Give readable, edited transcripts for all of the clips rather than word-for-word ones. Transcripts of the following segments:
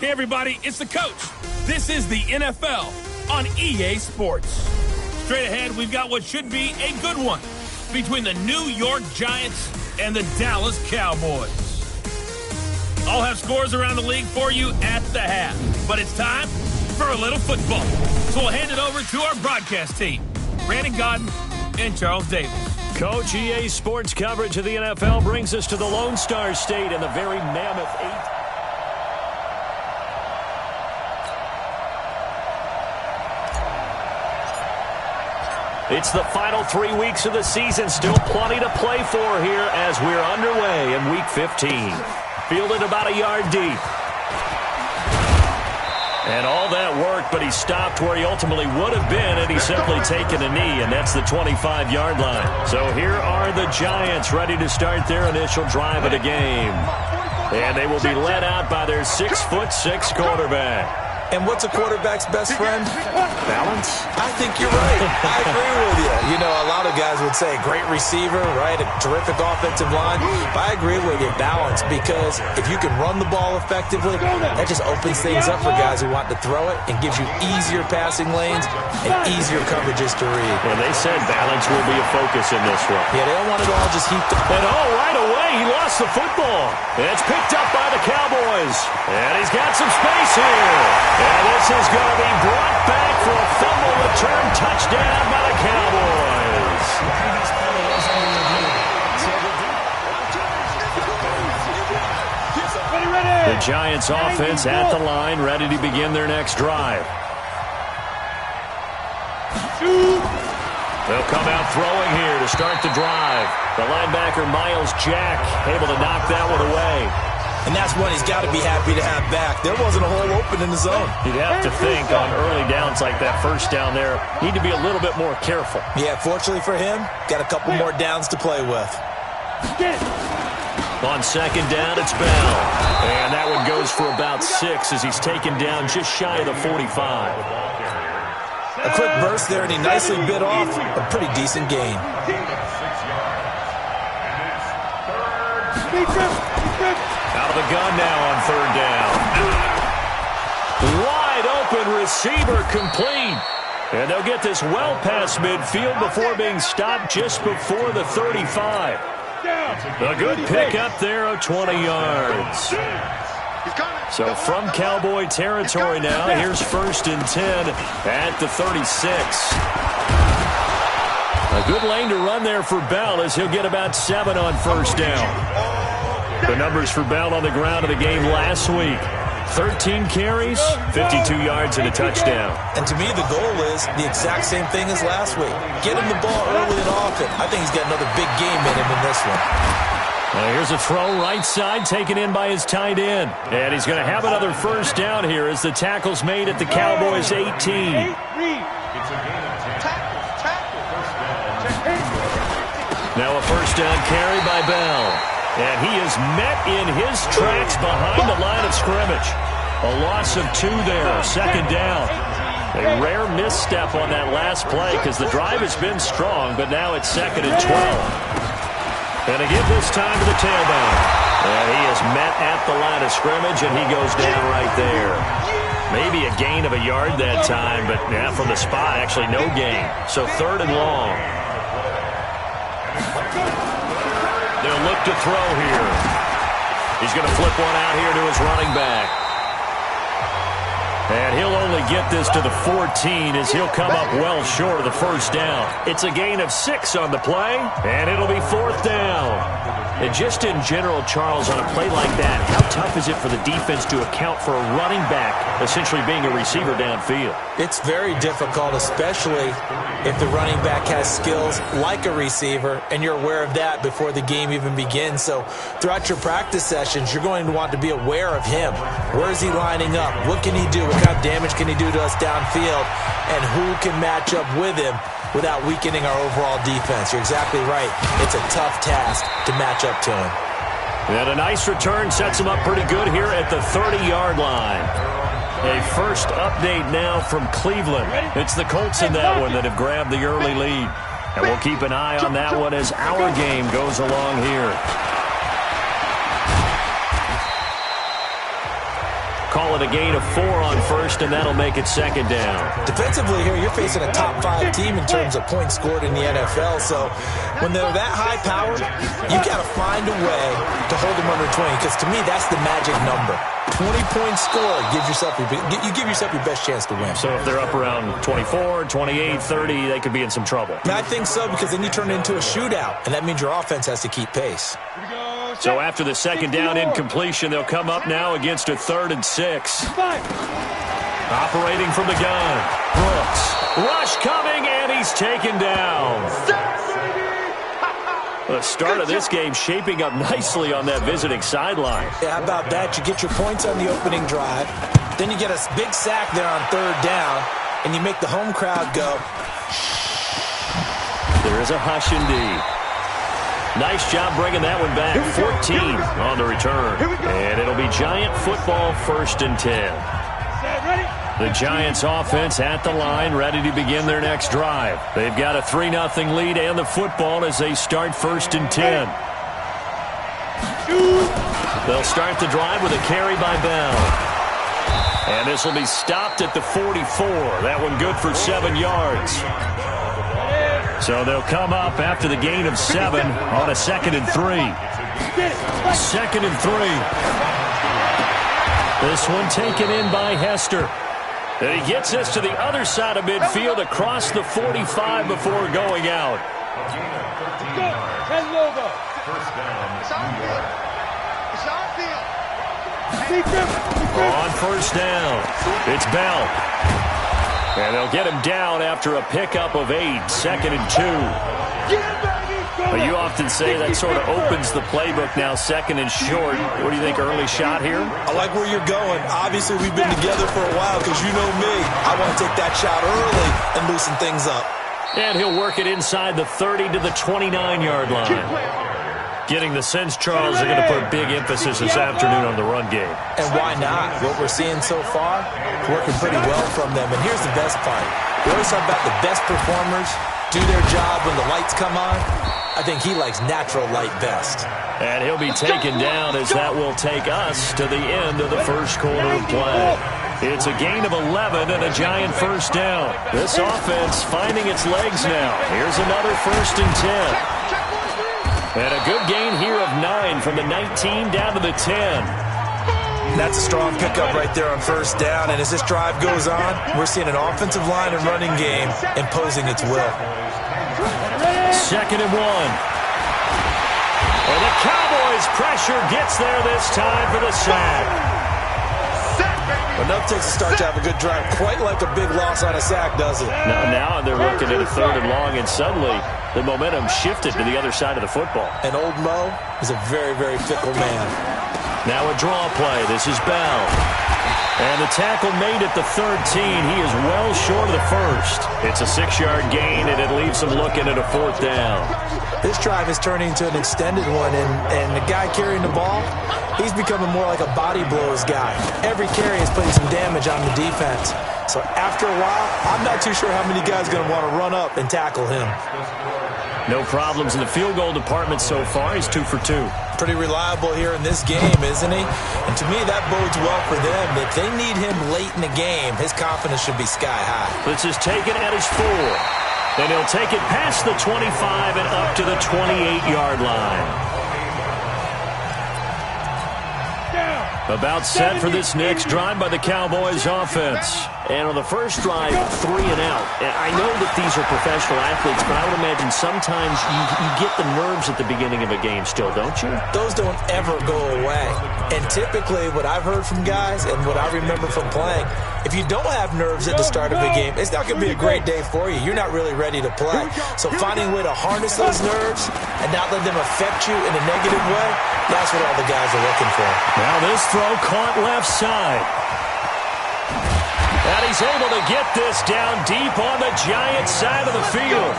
Hey, everybody, it's the coach. This is the NFL on EA Sports. Straight ahead, we've got what should be a good one between the New York Giants and the Dallas Cowboys. I'll have scores around the league for you at the half, but it's time for a little football. So we'll hand it over to our broadcast team, Brandon Godden and Charles Davis. Coach, EA Sports coverage of the NFL brings us to the Lone Star State and the very mammoth 8. It's the final 3 weeks of the season. Still plenty to play for here as we're underway in Week 15. Fielded about a yard deep. And all that work, but he stopped where he ultimately would have been had he simply taken a knee, and that's the 25-yard line. So here are the Giants ready to start their initial drive of the game. And they will be led out by their 6'6" quarterback. And what's a quarterback's best friend? Balance? I think you're right. I agree with you. You know, a lot of guys would say great receiver, right? A terrific offensive line. But I agree with you, balance, because if you can run the ball effectively, that just opens things up for guys who want to throw it and gives you easier passing lanes and easier coverages to read. And they said balance will be a focus in this one. Yeah, they don't want it all just heaped up. And right away, he lost the football. It's picked up by the Cowboys. And he's got some space here. And this is going to be brought back for a fumble return touchdown by the Cowboys. The Giants offense at the line, ready to begin their next drive. They'll come out throwing here to start the drive. The linebacker, Miles Jack, able to knock that one away. And that's one he's got to be happy to have back. There wasn't a hole open in the zone. You'd have to think on early downs like that first down there, need to be a little bit more careful. Yeah, fortunately for him, got a couple more downs to play with. On second down, it's Bell. And that one goes for about 6 as he's taken down just shy of the 45. A quick burst there, and he nicely bit off a pretty decent gain. Out of the gun now on third down. Wide open receiver complete. And they'll get this well past midfield before being stopped just before the 35. A good pickup there of 20 yards. So from Cowboy territory now, here's 1st and 10 at the 36. A good lane to run there for Bell as he'll get about 7 on first down. The numbers for Bell on the ground of the game last week. 13 carries, 52 yards, and a touchdown. And to me, the goal is the exact same thing as last week. Get him the ball early and often. I think he's got another big game in him in this one. Here's a throw right side taken in by his tight end. And he's going to have another first down here as the tackle's made at the Cowboys' 18. Now a first down carry by Bell. And he is met in his tracks behind the line of scrimmage. A loss of 2 there, second down. A rare misstep on that last play because the drive has been strong, but now it's 2nd and 12. And again this time to the tailback. And he is met at the line of scrimmage, and he goes down right there. Maybe a gain of a yard that time, but yeah, from the spot, actually no gain. So 3rd and long. They'll look to throw here. He's going to flip one out here to his running back. And he'll only get this to the 14 as he'll come up well short of the first down. It's a gain of 6 on the play, and it'll be 4th down. And just in general, Charles, on a play like that, how tough is it for the defense to account for a running back essentially being a receiver downfield? It's very difficult, especially if the running back has skills like a receiver, and you're aware of that before the game even begins. So throughout your practice sessions, you're going to want to be aware of him. Where is he lining up? What can he do? What kind of damage can he do to us downfield? And who can match up with him without weakening our overall defense? You're exactly right. It's a tough task to match up to him. And a nice return sets him up pretty good here at the 30-yard line. A first update now from Cleveland. It's the Colts in that one that have grabbed the early lead. And we'll keep an eye on that one as our game goes along here. call it a gain of 4 on first, and that'll make it second down. Defensively here, you're facing a top 5 team in terms of points scored in the NFL. So when they're that high-powered, you got to find a way to hold them under 20, because to me, that's the magic number. 20 points scored, you give yourself your best chance to win. So if they're up around 24, 28, 30, they could be in some trouble. I think so, because then you turn it into a shootout, and that means your offense has to keep pace. So after the second down incompletion, they'll come up now against a 3rd and 6. Operating from the gun, Brooks. Rush coming, and he's taken down. The start of this game shaping up nicely on that visiting sideline. Yeah, how about that? You get your points on the opening drive, then you get a big sack there on 3rd down, and you make the home crowd go. There is a hush indeed. Nice job bringing that one back. 14 on the return. And it'll be Giant football, 1st and 10. The Giants offense at the line, ready to begin their next drive. They've got a 3-0 lead and the football as they start 1st and 10. They'll start the drive with a carry by Bell. And this will be stopped at the 44. That one good for 7 yards. So they'll come up after the gain of 7 on a 2nd and 3. 2nd and 3. This one taken in by Hester. And he gets this to the other side of midfield across the 45 before going out. On 1st down, it's Bell. And they'll get him down after a pickup of 8, 2nd and 2. But you often say that sort of opens the playbook now, 2nd and short. What do you think, early shot here? I like where you're going. Obviously, we've been together for a while because you know me. I want to take that shot early and loosen things up. And he'll work it inside the 30 to the 29-yard line. Getting the sense Charles are going to put big emphasis this afternoon on the run game. And why not? What we're seeing so far, working pretty well from them. And here's the best part. We always talk about the best performers do their job when the lights come on. I think he likes natural light best. And he'll be taken down as that will take us to the end of the first quarter of play. It's a gain of 11 and a Giant 1st down. This offense finding its legs now. Here's another 1st and 10. And a good gain here of 9 from the 19 down to the 10. That's a strong pickup right there on 1st down. And as this drive goes on, we're seeing an offensive line and running game imposing its will. 2nd and 1. And the Cowboys pressure gets there this time for the sack. Enough takes a start to have a good drive. Quite like a big loss on a sack, does it? Now they're looking at a 3rd and long, and suddenly the momentum shifted to the other side of the football. And old Mo is a very, very fickle man. Now a draw play. This is Bell. And the tackle made at the 13. He is well short of the 1st. It's a 6-yard gain, and it leaves him looking at a 4th down. This drive is turning into an extended one, and the guy carrying the ball, he's becoming more like a body blows guy. Every carry is putting some damage on the defense. So after a while, I'm not too sure how many guys are going to want to run up and tackle him. No problems in the field goal department so far. He's 2 for 2. Pretty reliable here in this game, isn't he? And to me, that bodes well for them. If they need him late in the game, his confidence should be sky high. This is taken at his 4. And he'll take it past the 25 and up to the 28-yard line. About set for this next drive by the Cowboys offense. And on the first drive, 3 and out. And I know that these are professional athletes, but I would imagine sometimes you get the nerves at the beginning of a game still, don't you? Those don't ever go away. And typically what I've heard from guys and what I remember from playing, if you don't have nerves at the start of a game, it's not going to be a great day for you. You're not really ready to play. So finding a way to harness those nerves and not let them affect you in a negative way, that's what all the guys are looking for. Now this throw caught left side. And he's able to get this down deep on the Giants side of the field.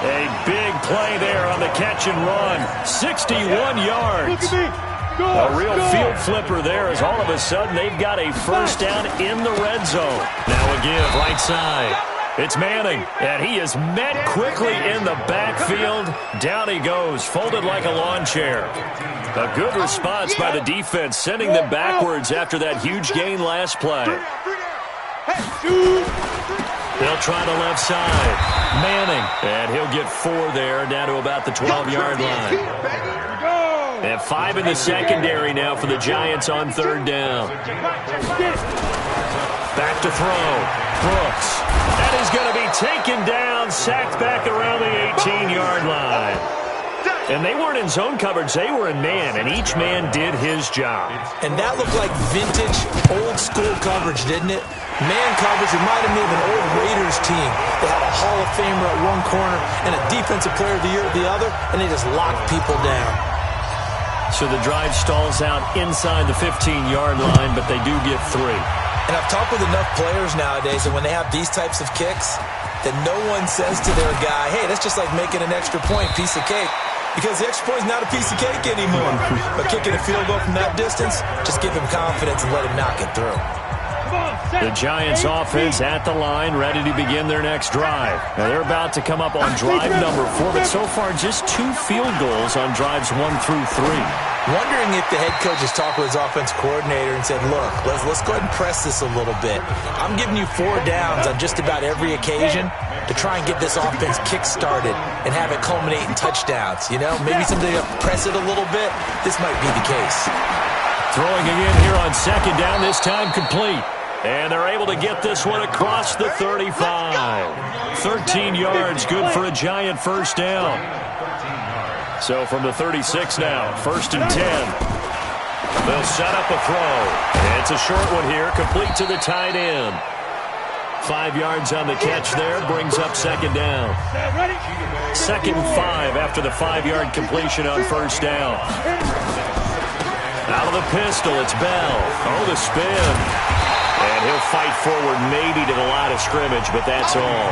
A big play there on the catch and run. 61 yards. A real field flipper there as all of a sudden they've got a 1st down in the red zone. Now a give right side. It's Manning, and he is met quickly in the backfield. Down he goes, folded like a lawn chair. A good response by the defense, sending them backwards after that huge gain last play. They'll try the left side. Manning, and he'll get 4 there, down to about the 12-yard line. And 5 in the secondary now for the Giants on 3rd down. Back to throw. Brooks. And he's going to be taken down, sacked back around the 18-yard line. And they weren't in zone coverage. They were in man, and each man did his job. And that looked like vintage, old-school coverage, didn't it? Man coverage reminded me of an old Raiders team. They had a Hall of Famer at one corner and a Defensive Player of the Year at the other, and they just locked people down. So the drive stalls out inside the 15-yard line, but they do get 3. And I've talked with enough players nowadays that when they have these types of kicks, that no one says to their guy, hey, that's just like making an extra point, piece of cake. Because the extra point is not a piece of cake anymore. But kicking a field goal from that distance, just give him confidence and let him knock it through. The Giants offense at the line, ready to begin their next drive. Now they're about to come up on drive number 4, but so far just 2 field goals on drives 1 through 3. Wondering if the head coach has talked with his offense coordinator and said, look, let's go ahead and press this a little bit. I'm giving you 4 downs on just about every occasion to try and get this offense kick-started and have it culminate in touchdowns. You know, maybe somebody to press it a little bit. This might be the case. Throwing again here on 2nd down, this time complete. And they're able to get this one across the 35. 13 yards, good for a Giant first down. So from the 36 now, 1st and 10. They'll set up a throw. And it's a short one here, complete to the tight end. 5 yards on the catch there, brings up 2nd down. 2nd and 5 after the 5-yard completion on 1st down. Out of the pistol, it's Bell. Oh, the spin. And he'll fight forward maybe to the line of scrimmage, but that's all.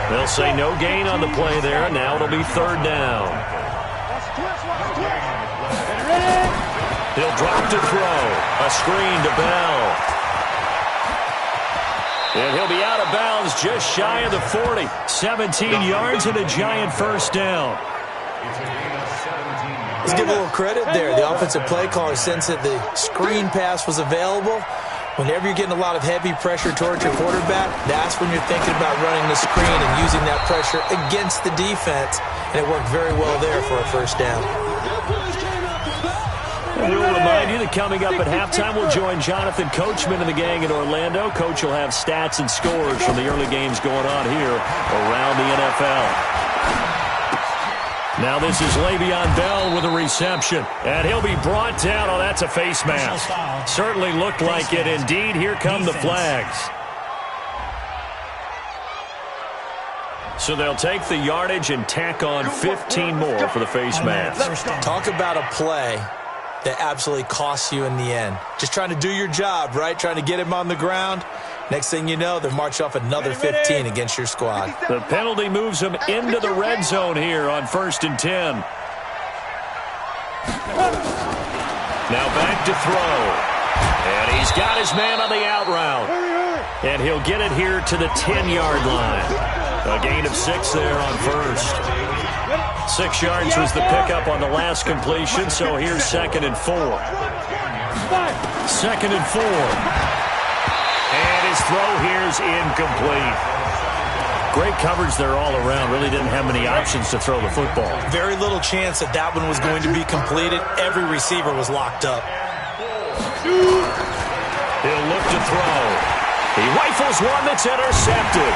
They'll say no gain on the play there. Now it'll be 3rd down. He'll drop to throw. A screen to Bell. And he'll be out of bounds just shy of the 40. 17 yards and a Giant first down. Let's give a little credit there. The offensive play caller sensed that the screen pass was available. Whenever you're getting a lot of heavy pressure towards your quarterback, that's when you're thinking about running the screen and using that pressure against the defense. And it worked very well there for a first down. And we'll remind you that coming up at halftime, we'll join Jonathan Coachman and the gang in Orlando. Coach will have stats and scores from the early games going on here around the NFL. Now this is Le'Veon Bell with a reception. And he'll be brought down. Oh, that's a face mask. Certainly looked like it. Indeed, here come the flags. So they'll take the yardage and tack on 15 more for the face mask. Talk about a play that absolutely costs you in the end. Just trying to do your job, right? Trying to get him on the ground. Next thing you know, they'll march off another 15 against your squad. The penalty moves him into the red zone here on 1st and 10. Now back to throw. And he's got his man on the out route. And he'll get it here to the 10-yard line. A gain of 6 there on 1st. 6 yards was the pickup on the last completion, so here's 2nd and 4. 2nd and 4. And his throw here is incomplete. Great coverage there all around. Really didn't have many options to throw the football. Very little chance that that one was going to be completed. Every receiver was locked up. He'll look to throw. He rifles one that's intercepted.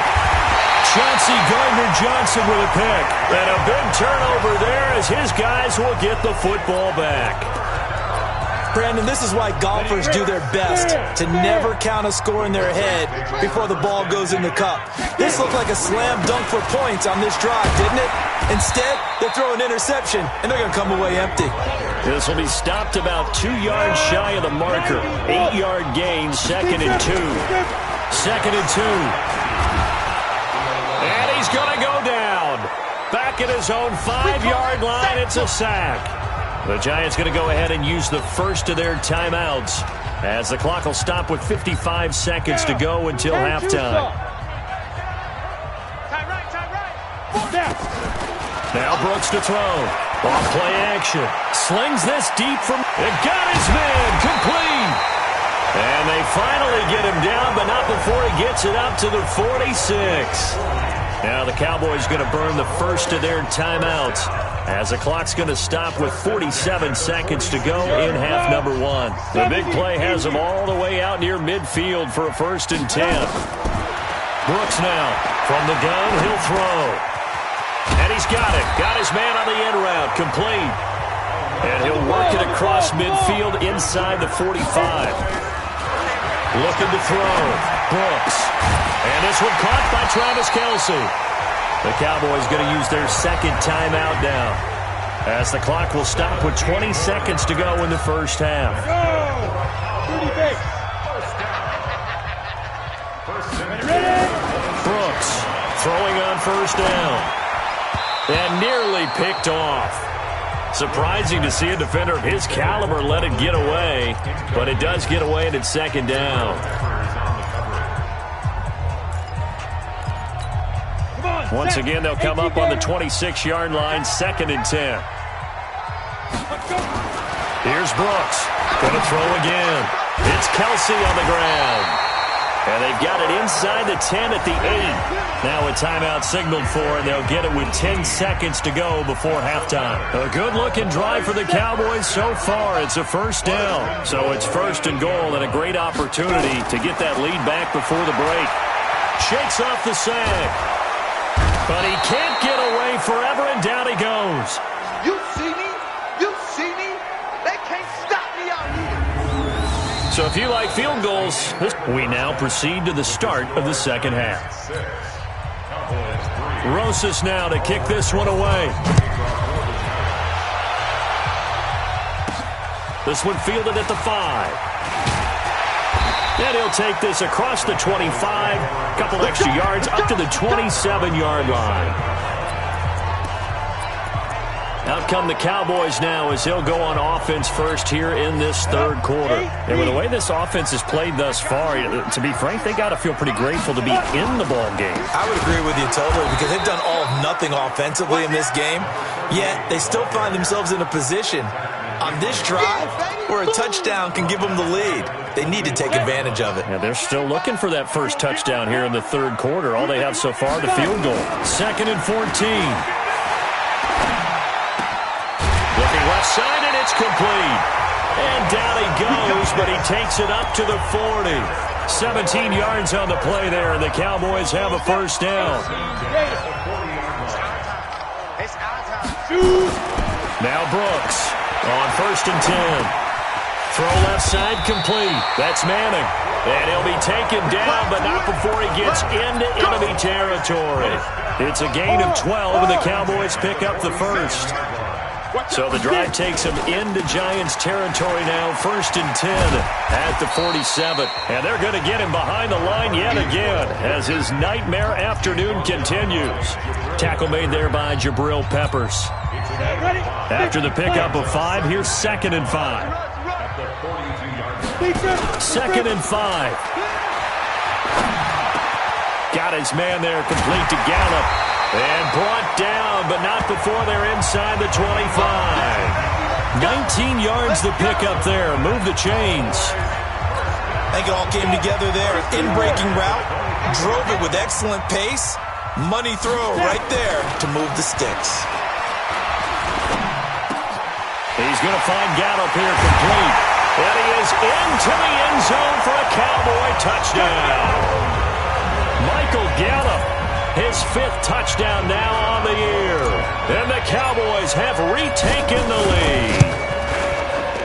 Chauncey Gardner-Johnson with a pick. And a big turnover there as his guys will get the football back. Brandon, this is why golfers do their best to never count a score in their head before the ball goes in the cup. This looked like a slam dunk for points on this drive, didn't it? Instead, they throw an interception, and they're going to come away empty. This will be stopped about 2 yards shy of the marker. 8-yard gain, 2nd and 2. 2nd and 2. And he's going to go down. Back at his own 5-yard line, it's a sack. The Giants going to go ahead and use the first of their timeouts as the clock will stop with 55 seconds to go until halftime. Now Brooks to throw. Off play action. Slings this deep from... It got his man. Complete. And they finally get him down, but not before he gets it up to the 46. Now the Cowboys going to burn the first of their timeouts as the clock's going to stop with 47 seconds to go in half number one. The big play has them all the way out near midfield for a 1st and 10. Brooks now from the gun. He'll throw. And he's got it. Got his man on the end route. Complete. And he'll work it across midfield inside the 45. Looking to throw. Brooks. And this one caught by Travis Kelce. The Cowboys going to use their second timeout now, as the clock will stop with 20 seconds to go in the first half. Brooks throwing on 1st down. And nearly picked off. Surprising to see a defender of his caliber let it get away, but it does get away and it's 2nd down. Once again, they'll come up on the 26-yard line, 2nd and 10. Here's Brooks. Going to throw again. It's Kelce on the ground. And they've got it inside the 10 at the 8. Now a timeout signaled for, and they'll get it with 10 seconds to go before halftime. A good-looking drive for the Cowboys so far. It's a 1st down. So it's 1st and goal and a great opportunity to get that lead back before the break. Shakes off the sack. But he can't get away forever, and down he goes. You see me? You see me? They can't stop me out here. So if you like field goals, we now proceed to the start of the second half. Rosas now to kick this one away. This one fielded at the 5. And he'll take this across the 25, a couple extra yards up to the 27-yard line. Out come the Cowboys now as they'll go on offense first here in this 3rd quarter. And with the way this offense has played thus far, to be frank, they got to feel pretty grateful to be in the ball game. I would agree with you totally, because they've done all of nothing offensively in this game, yet they still find themselves in a position on this drive where a touchdown can give them the lead. They need to take advantage of it. Yeah, they're still looking for that first touchdown here in the 3rd quarter. All they have so far to field goal. 2nd and 14. Looking left side, and it's complete. And down he goes, but he takes it up to the 40. 17 yards on the play there, and the Cowboys have a 1st down. Now Brooks on 1st and 10. Throw left side complete. That's Manning. And he'll be taken down, but not before he gets into enemy territory. It's a gain of 12, and the Cowboys pick up the 1st. So the drive takes him into Giants territory now, 1st and 10 at the 47. And they're going to get him behind the line yet again as his nightmare afternoon continues. Tackle made there by Jabril Peppers. After the pickup of 5, here's 2nd and 5. 2nd and 5. Got his man there, complete to Gallup. And brought down, but not before they're inside the 25. 19 yards the pickup there. Move the chains. I think it all came together there. In-breaking route. Drove it with excellent pace. Money throw right there to move the sticks. He's going to find Gallup here complete. And he is into the end zone for a Cowboy touchdown. Michael Gallup, his 5th touchdown now on the year. And the Cowboys have retaken the lead.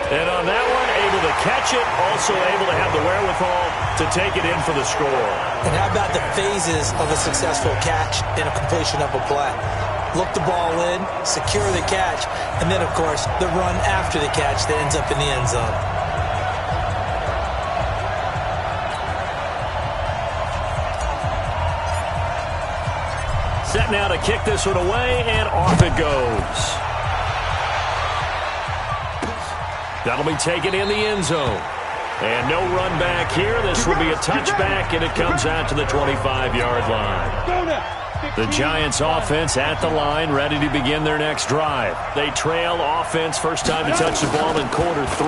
And on that one, able to catch it, also able to have the wherewithal to take it in for the score. And how about the phases of a successful catch and a completion of a play? Look the ball in, secure the catch, and then, of course, the run after the catch that ends up in the end zone. Set now to kick this one away, and off it goes. That'll be taken in the end zone. And no run back here. This will be a touchback, and it comes out to the 25-yard line. The Giants offense at the line, ready to begin their next drive. They trail offense, first time to touch the ball in quarter 3,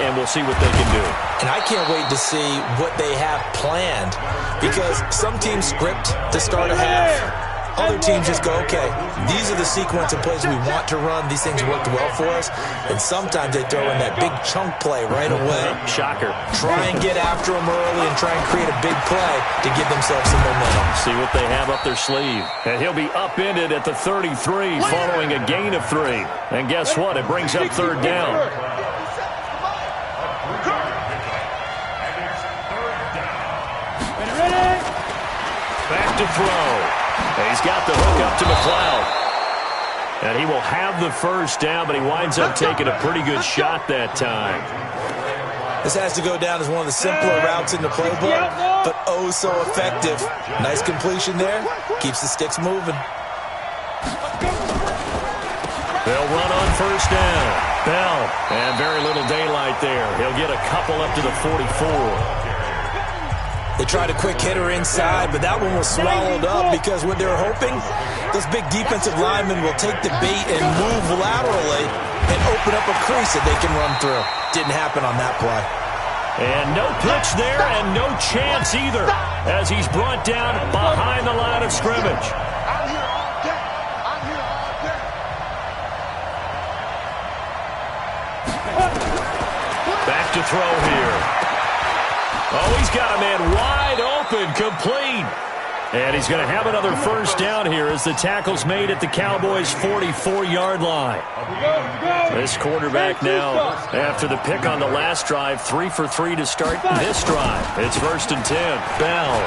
and we'll see what they can do. And I can't wait to see what they have planned, because some teams script to start a half. Other teams just go, okay, these are the sequence of plays we want to run. These things worked well for us. And sometimes they throw in that big chunk play right away. Shocker. Try and get after them early and try and create a big play to give themselves some momentum. See what they have up their sleeve. And he'll be upended at the 33 following a gain of 3. And guess what? It brings up third down. Back to throw. He's got the hook up to McLeod. And he will have the first down, but he winds up taking a pretty good shot that time. This has to go down as one of the simpler routes in the playbook, but oh so effective. Nice completion there. Keeps the sticks moving. They'll run on first down. Bell, and very little daylight there. He'll get a couple up to the 44. They tried a quick hitter inside, but that one was swallowed up because what they were hoping, those big defensive linemen will take the bait and move laterally and open up a crease that they can run through. Didn't happen on that play. And no pitch there and no chance either as he's brought down behind the line of scrimmage. Back to throw here. Oh, he's got a man wide open, complete. And he's going to have another first down here as the tackle's made at the Cowboys' 44-yard line. This quarterback now, after the pick on the last drive, 3 for 3 to start this drive. It's 1st and 10. Bell.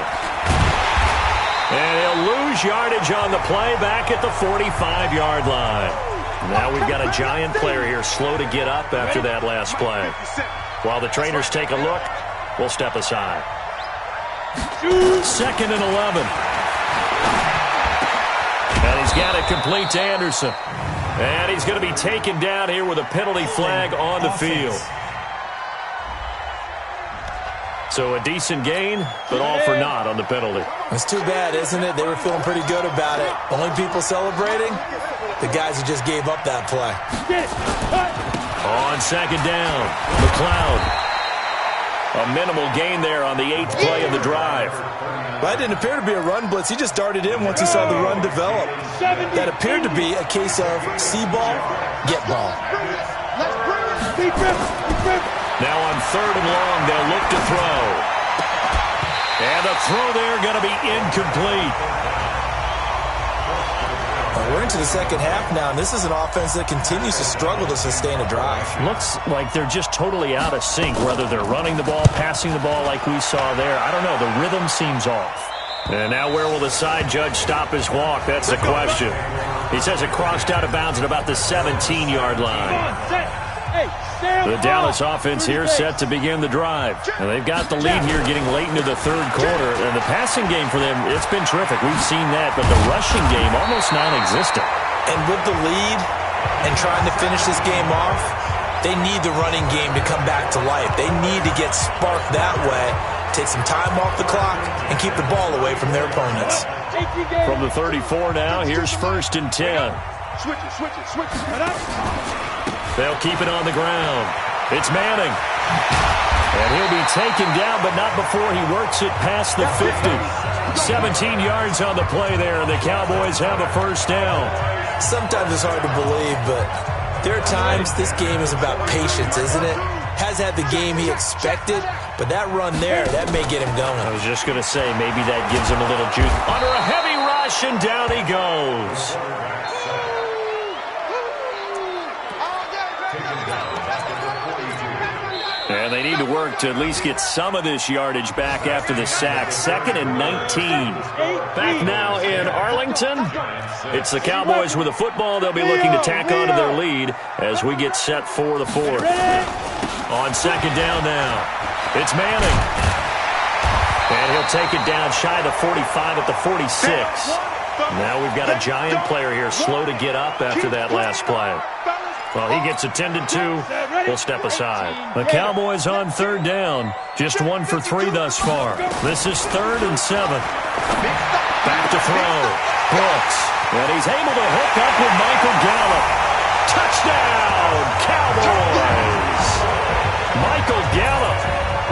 And he'll lose yardage on the play back at the 45-yard line. Now we've got a Giant player here slow to get up after that last play. While the trainers take a look, we'll step aside. 2nd and 11. And he's got it complete to Anderson. And he's going to be taken down here with a penalty flag on the field. So a decent gain, but all for naught on the penalty. It's too bad, isn't it? They were feeling pretty good about it. Only people celebrating, the guys who just gave up that play. On 2nd down, McLeod. A minimal gain there on the 8th play of the drive. Well, that didn't appear to be a run blitz. He just darted in once he saw the run develop. That appeared to be a case of see ball, get ball. Now on 3rd and long, they'll look to throw. And the throw there going to be incomplete. We're into the second half now, and this is an offense that continues to struggle to sustain a drive. Looks like they're just totally out of sync, whether they're running the ball, passing the ball like we saw there. I don't know. The rhythm seems off. And now where will the side judge stop his walk? That's the question. He says it crossed out of bounds at about the 17-yard line. The Dallas offense here set to begin the drive. And they've got the lead here getting late into the 3rd quarter. And the passing game for them, it's been terrific. We've seen that. But the rushing game, almost non-existent. And with the lead and trying to finish this game off, they need the running game to come back to life. They need to get sparked that way, take some time off the clock, and keep the ball away from their opponents. From the 34 now, here's 1st and 10. Switch it. They'll keep it on the ground. It's Manning. And he'll be taken down, but not before he works it past the 50. 17 yards on the play there, and the Cowboys have a first down. Sometimes it's hard to believe, but there are times this game is about patience, isn't it? Has had the game he expected, but that run there, that may get him going. I was just going to say, maybe that gives him a little juice. Under a heavy rush, and down he goes. And they need to work to at least get some of this yardage back after the sack. 2nd and 19. Back now in Arlington. It's the Cowboys with the football. They'll be looking to tack on to their lead as we get set for the 4th. On 2nd down now, it's Manning. And he'll take it down shy of the 45 at the 46. Now we've got a Giant player here slow to get up after that last play. Well, he gets attended to, will step aside. The Cowboys on third down. Just 1 for 3 thus far. This is 3rd and 7. Back to throw. Brooks. And he's able to hook up with Michael Gallup. Touchdown, Cowboys! Michael Gallup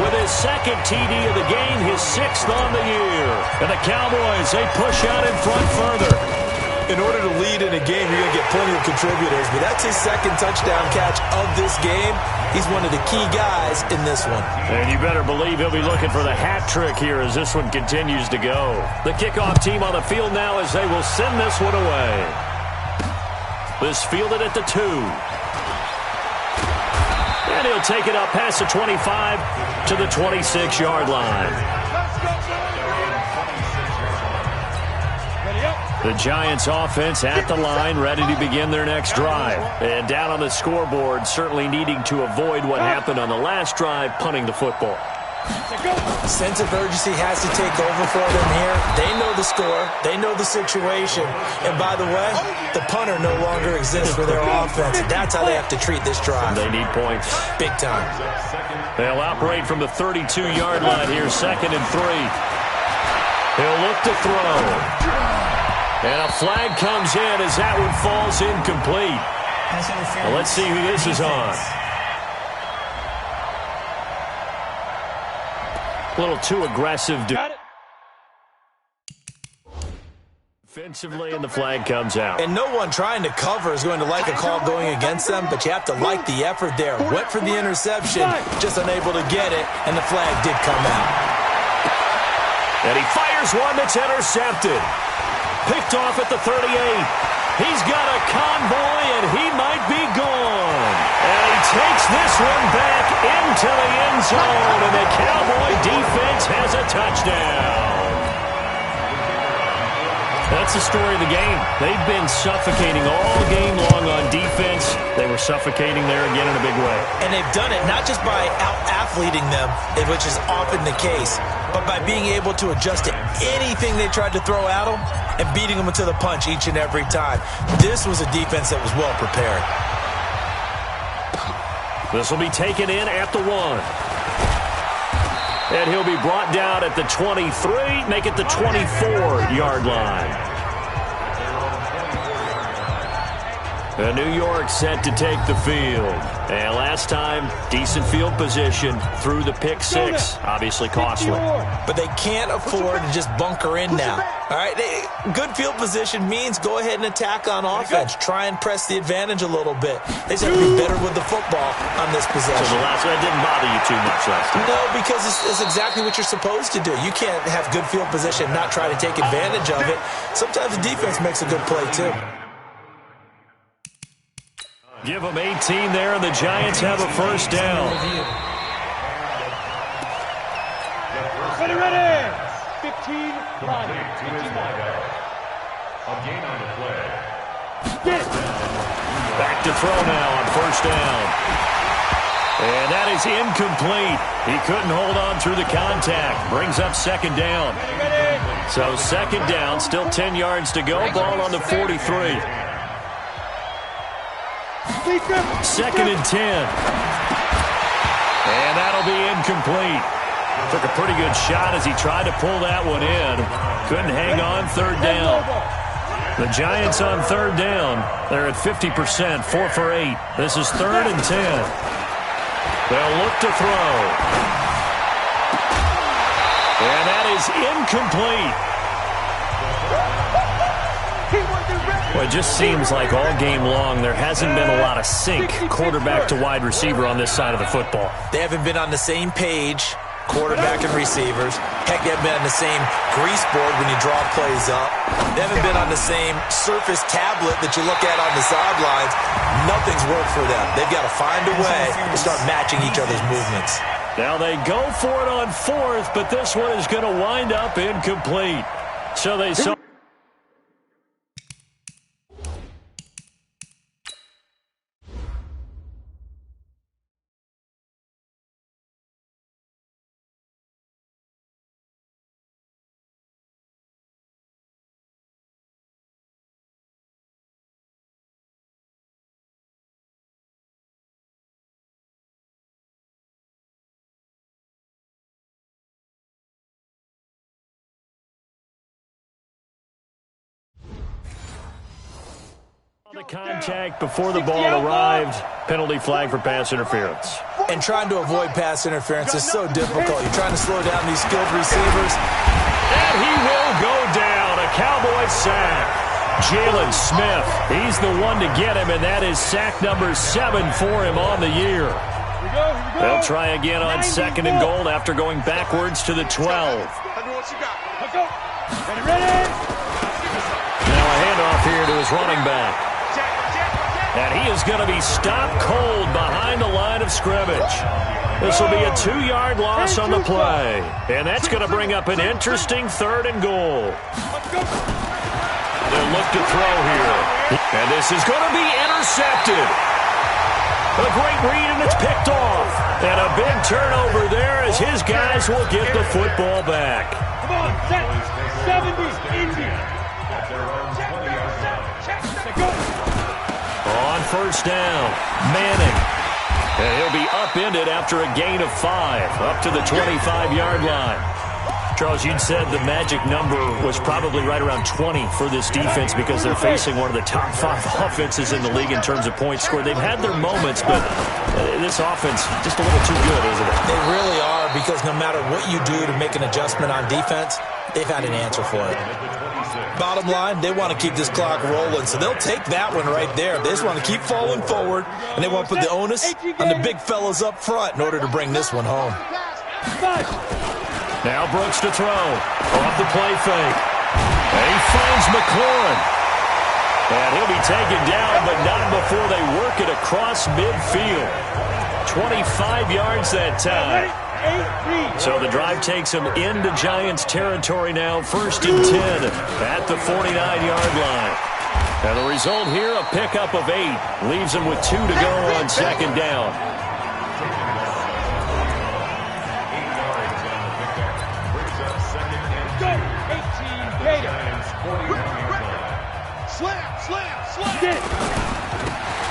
with his 2nd TD of the game, his 6th on the year. And the Cowboys, they push out in front further. In order to lead in a game, you're going to get plenty of contributors, but that's his 2nd touchdown catch of this game. He's one of the key guys in this one. And you better believe he'll be looking for the hat trick here as this one continues to go. The kickoff team on the field now as they will send this one away. This fielded at the 2. And he'll take it up past the 25 to the 26-yard line. The Giants offense at the line, ready to begin their next drive. And down on the scoreboard, certainly needing to avoid what happened on the last drive, punting the football. Sense of urgency has to take over for them here. They know the score. They know the situation. And by the way, the punter no longer exists for their offense. That's how they have to treat this drive. They need points. Big time. They'll operate from the 32-yard line here, 2nd and 3. He'll look to throw. And a flag comes in as that one falls incomplete. Well, let's see who this is on. A little too aggressive. Defensively, and the flag comes out. And no one trying to cover is going to like a call going against them, but you have to like the effort there. Went for the interception, just unable to get it, and the flag did come out. And he fires one that's intercepted. Picked off at the 38. He's got a convoy, and he might be gone. And he takes this one back into the end zone, and the Cowboy defense has a touchdown. That's the story of the game. They've been suffocating all game long on defense. They were suffocating there again in a big way. And they've done it not just by out-athleting them, which is often the case, but by being able to adjust to anything they tried to throw at them and beating them to the punch each and every time. This was a defense that was well prepared. This will be taken in at the 1. And he'll be brought down at the 23, make it the 24-yard line. And New York set to take the field. And last time, decent field position through the pick 6. Obviously costly. But they can't afford to just bunker in now. All right, good field position means go ahead and attack on offense. Try and press the advantage a little bit. They just have to be better with the football on this possession. So the last one didn't bother you too much last time? No, because it's exactly what you're supposed to do. You can't have good field position and not try to take advantage of it. Sometimes the defense makes a good play, too. Give them 18 there, and the Giants have a first down. Ready. 15, 5. A gain on the play. Get it. Back to throw now on first down. And that is incomplete. He couldn't hold on through the contact. Brings up 2nd down. So 2nd down, still 10 yards to go. Ball on the 43. 2nd and 10. And that'll be incomplete. Took a pretty good shot as he tried to pull that one in. Couldn't hang on 3rd down. The Giants on 3rd down. They're at 50%, 4 for 8. This is 3rd and 10. They'll look to throw. And that is incomplete. Well, it just seems like all game long there hasn't been a lot of sync quarterback to wide receiver on this side of the football. They haven't been on the same page, quarterback and receivers. Heck, they haven't been on the same grease board when you draw plays up. They haven't been on the same surface tablet that you look at on the sidelines. Nothing's worked for them. They've got to find a way to start matching each other's movements. Now they go for it on 4th, but this one is going to wind up incomplete. So they saw the contact before the ball arrived. Penalty flag for pass interference. And trying to avoid pass interference is so difficult. You're trying to slow down these skilled receivers. And he will go down. A Cowboys sack. Jalen Smith, he's the one to get him, and that is sack number 7 for him on the year. They'll try again on 2nd and goal after going backwards to the 12. Now a handoff here to his running back. And he is going to be stopped cold behind the line of scrimmage. This will be a 2-yard loss on the play. And that's going to bring up an interesting 3rd and goal. They'll look to throw here. And this is going to be intercepted. A great read, and it's picked off. And a big turnover there as his guys will get the football back. Come on, set. 70, Indy. On 1st down, Manning. And he'll be upended after a gain of 5, up to the 25-yard line. Charles, you'd said the magic number was probably right around 20 for this defense because they're facing one of the top 5 offenses in the league in terms of points scored. They've had their moments, but this offense just a little too good, isn't it? They really are, because no matter what you do to make an adjustment on defense, they've had an answer for it. Bottom line, they want to keep this clock rolling, so they'll take that one right there. They just want to keep falling forward, and they want to put the onus on the big fellas up front in order to bring this one home. Now Brooks to throw. Off the play fake. And he finds McLaurin. And he'll be taken down, but not before they work it across midfield. 25 yards that time. So the drive takes him into Giants territory now. 1st and 10 at the 49-yard line. And the result here, a pickup of 8. Leaves him with 2 to go on 2nd down.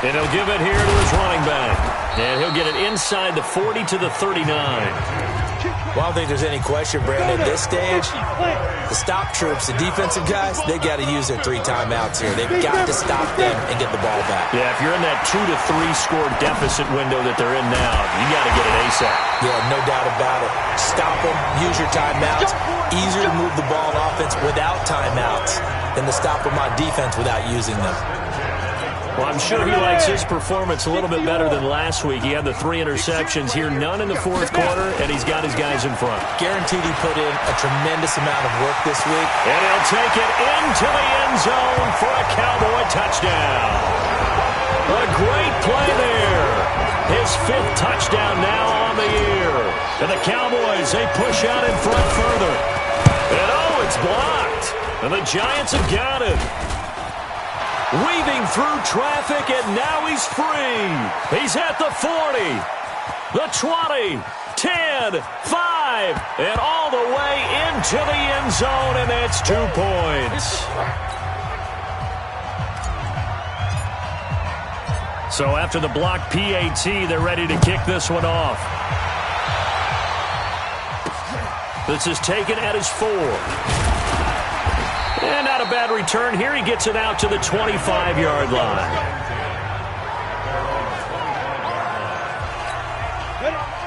And he'll give it here to his running back. And he'll get it inside the 40 to the 39. Well, I don't think there's any question, Brandon, at this stage, the stop troops, the defensive guys, they got to use their 3 timeouts here. They've got to stop them and get the ball back. Yeah, if you're in that 2 to 3 score deficit window that they're in now, you got to get it ASAP. Yeah, no doubt about it. Stop them, use your timeouts. Easier to move the ball on offense without timeouts than to stop them on defense without using them. Well, I'm sure he likes his performance a little bit better than last week. He had the 3 interceptions here, none in the 4th quarter, and he's got his guys in front. Guaranteed he put in a tremendous amount of work this week. And he'll take it into the end zone for a Cowboy touchdown. A great play there. His 5th touchdown now on the year. And the Cowboys, they push out in front further. And oh, it's blocked. And the Giants have got it. Weaving through traffic, and now he's free. He's at the 40, the 20, 10, 5, and all the way into the end zone, and that's 2 points. So after the blocked PAT, they're ready to kick this one off. This is taken at his 4. And not a bad return here. He gets it out to the 25-yard line.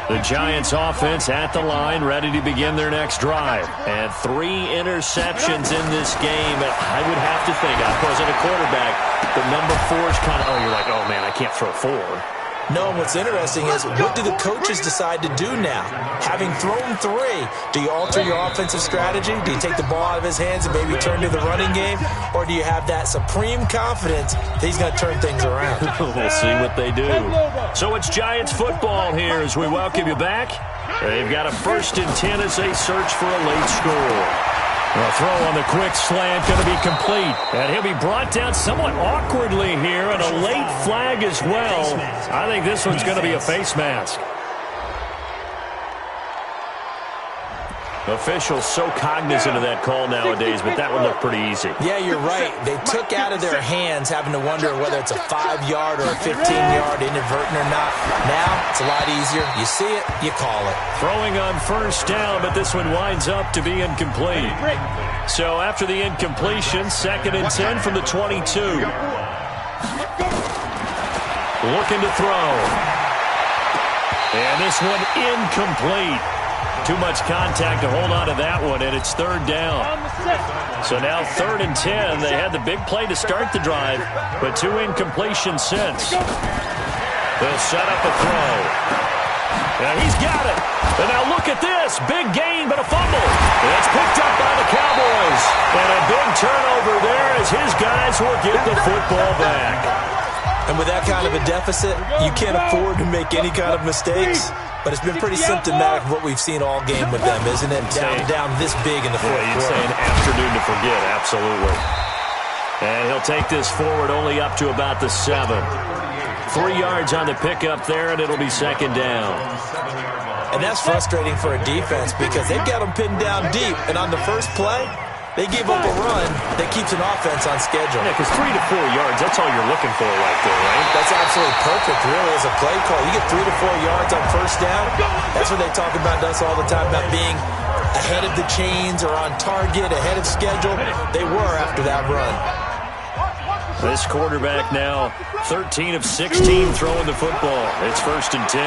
The Giants offense at the line, ready to begin their next drive. And 3 interceptions in this game. I would have to think, I wasn't a quarterback, but number 4 is kind of, oh, you're like, oh, man, I can't throw 4. No, and what's interesting is, what do the coaches decide to do now? Having thrown 3, do you alter your offensive strategy? Do you take the ball out of his hands and maybe turn to the running game? Or do you have that supreme confidence that he's going to turn things around? We'll see what they do. So it's Giants football here as we welcome you back. They've got a 1st and 10 as they search for a late score. A throw on the quick slant going to be complete. And he'll be brought down somewhat awkwardly here, and a late flag as well. I think this one's going to be a face mask. Officials so cognizant of that call nowadays, but that one looked pretty easy. Yeah, you're right. They took out of their hands having to wonder whether it's a 5-yard or a 15-yard inadvertent or not. Now, it's a lot easier. You see it, you call it. Throwing on 1st down, but this one winds up to be incomplete. So after the incompletion, 2nd and 10 from the 22. looking to throw. And this one incomplete. Too much contact to hold on to that one, and it's third down. So now 3rd and 10. They had the big play to start the drive, but 2 incompletions since. They'll set up a throw. Now he's got it. And now look at this. Big gain, but a fumble. It's picked up by the Cowboys. And a big turnover there as his guys will get the football back. And with that kind of a deficit, you can't afford to make any kind of mistakes. But it's been pretty symptomatic of what we've seen all game with them, isn't it? Down this big in the fourth quarter. You'd say an afternoon to forget, absolutely. And he'll take this forward only up to about the 7. 3 yards on the pickup there, and it'll be second down. And that's frustrating for a defense because they've got them pinned down deep. And on the first play, they give up a run that keeps an offense on schedule. Yeah, because 3 to 4 yards, that's all you're looking for right there, right? That's absolutely perfect, really, as a play call. You get 3 to 4 yards on first down. That's what they talk about us all the time, about being ahead of the chains or on target, ahead of schedule. They were after that run. This quarterback now 13 of 16 throwing the football. It's 1st and 10.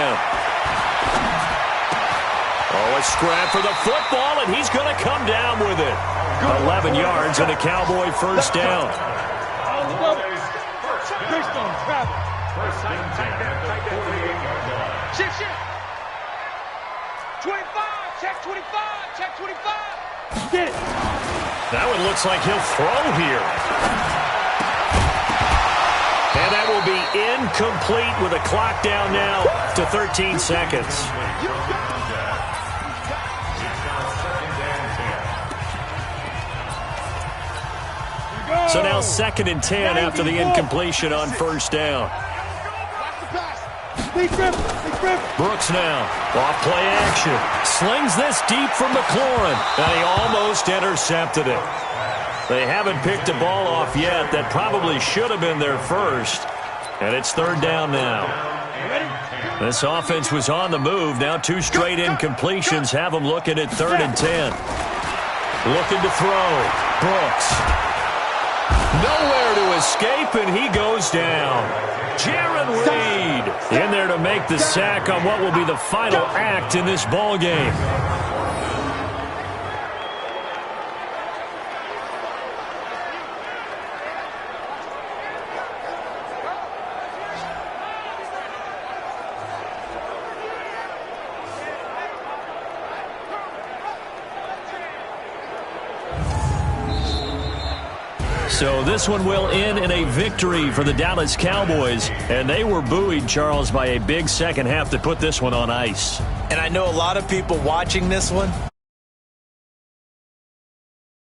Oh, a scrap for the football, and he's going to come down with it. 11 yards and a Cowboy first down. Shift. 25, check 25, check 25. Get it. That one looks like he'll throw here. And that will be incomplete with a clock down now to 13 seconds. So now 2nd and 10 after the incompletion on first down. Brooks now, off play action. Slings this deep from McLaurin, and he almost intercepted it. They haven't picked a ball off yet. That probably should have been their first. And it's 3rd down now. This offense was on the move. Now 2 straight incompletions have them looking at 3rd and 10. Looking to throw. Brooks. Nowhere to escape, and he goes down. Jaron Reed in there to make the sack on what will be the final act in this ball game. So this one will end in a victory for the Dallas Cowboys. And they were buoyed, Charles, by a big second half to put this one on ice. And I know a lot of people watching this one